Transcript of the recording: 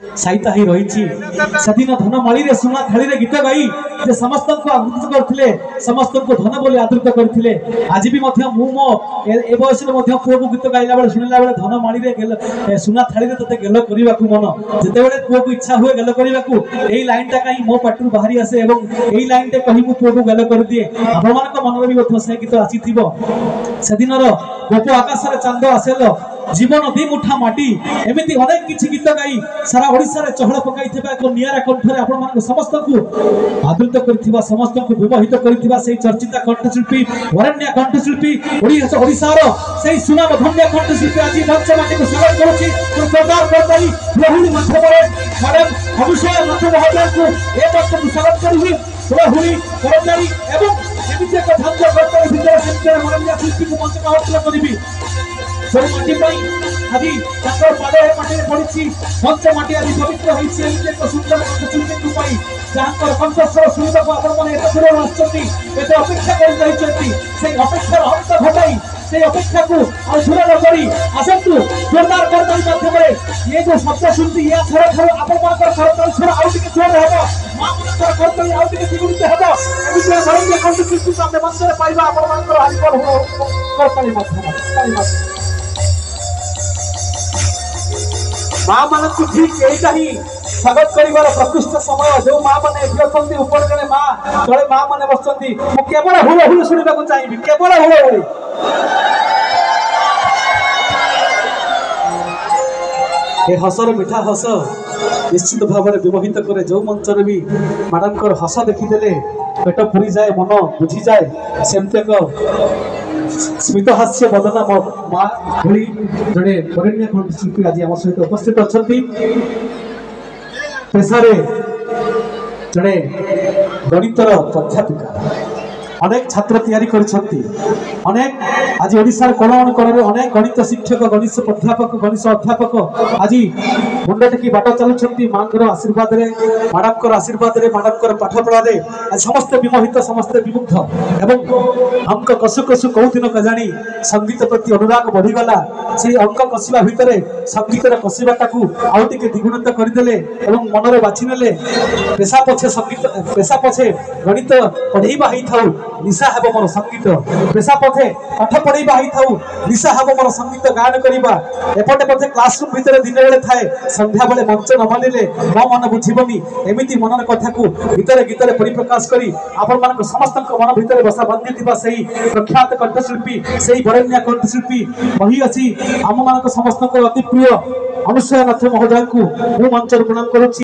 साइता ही रही सेदिन धन मणि रे सुना थाली रे गीत गाई जे समस्त को आदृत करथिले समस्त को धन बोली आदृत करथिले आज भी मध्य मु मो ए बयस रे मध्य पुओ को गीत गाइला बेले सुनिला बेले धन मणि रे गेल सुना थाली रे तते गेल करिवा को मन जते बेले पुओ को इच्छा हुए गेल करिवा को एई लाइन टा काई मो पाटू बाहरी आसे एवं एई लाइन टे कहि मु पुओ को गेल कर दिए आपण मान को मन रे भी मध्य से गीत आसीथिबो सेदिन रो गोप आकाश रे चांद आसेलो जीवन दी मुठा माटी एमिति अनेक किछि गीत गाई सारा ओडिसा रे चहल पकाई थिबा को नियारा कंठरे आपण मान समस्त को आदृत करथिबा समस्त को विवाहित करथिबा सेही चर्चित कंठशिल्पी वरण्य कंठशिल्पी ओडिसा रो सेही सुनाम धन्य कंठशिल्पी आज मंच माटी को स्वागत करूछि सरदार करताई लहुली माध्यम रे मैडम अभिषेक माध्यम महोदय को ए वक्त को स्वागत करूछि लहुली करताई एवं एमिति एक धन्य करताई भितर सेंटर वरण्य शिल्पी को मंच का हस्तांतर करबी सोई माटी पई आदि चाकर पादे माटी रे पड़िछि मंच माटी आदि पवित्र होइछि एक सुंदर कंठशिल्पी को पई जाकर कंठस्वर सुनिबा को आपण माने एत दूर आछथि एत अपेक्षा करि रहिछथि से अपेक्षा अंत घटाई से अपेक्षा को और सुरा न करी आसंतु जोरदार करताली माध्यम रे ये जो शब्द सुनती या थोड़ा थोड़ा आपण मानकर करताली सुरा आउट के जोर हेबो मां मानकर करताली आउट के द्विगुणित हेबो एमिति भरंगे कंठशिल्पी सामने मंच रे पाइबा आपण मानकर हारिकर हो करताली माध्यम मां मान को ठीक एटा ही स्वागत करिवार प्रकृष्ट समय जो मां माने एथि ऊपर जने मां तळे मां माने बसचंती मु केवल हुलो हुलो सुनिबा को चाहिबी केवल हुलो हुलो ए हसर मिठा हस निश्चित भाव में विवाहित करे जो मंच रे भी मैडम कर हस देखि देले पेट पुरी जाए मन बुझी जाए सेमते एक स्मित हास्य बदना मो मां भली जड़े वरण्य कंठशिल्पी आज आम सहित उपस्थित अछंती पेशारे जड़े गणितर अध्यापिका अनेक छात्र तैयारी करिसंती अनेक आज ओडिसा कोण कोण रे अनेक गणित शिक्षक गणित अध्यापक गणित अध्यापक आज मुंड टेकी बाट चलुछंती मांगर आशीर्वाद रे मैडम कर आशीर्वाद रे मैडम कर पाठ पढ़ा रे आज समस्त विमोहित समस्त विमुग्ध एवं अंक कसु कसु कौ दिन कजानी संगीत प्रति अनुराग बढ़ी गला से अंक कसिबा भितरे संगीत रे कसिबाटा को आउ टिके द्विगुणित कर देले एवं मन रे बाछि नेले पेशा पछे संगीत पेशा पछे गणित पढ़ीबा हेई थाउ निशा हेबो मोर संगीत पेशा पथे पाठ पढ़ीबा हेई थाउ निशा हेबो मोर संगीत गान करिबा एपटे पथे क्लासरूम भितरे दिन बेले थाए संध्या बेले मंच न मानिले मो मन बुझिबनी एमिति मनन कथा को भितरे गीतरे परिप्रकाश करी आपण मानक समस्त मन भितरे बसा बंदी थिबा सही प्रख्यात कंठशिल्पी सही वरण्य कंठशिल्पी वही अछि आम मानक समस्त अति प्रिय अनुसया नाथ महोदय को मु मंच प्रणाम करूछि।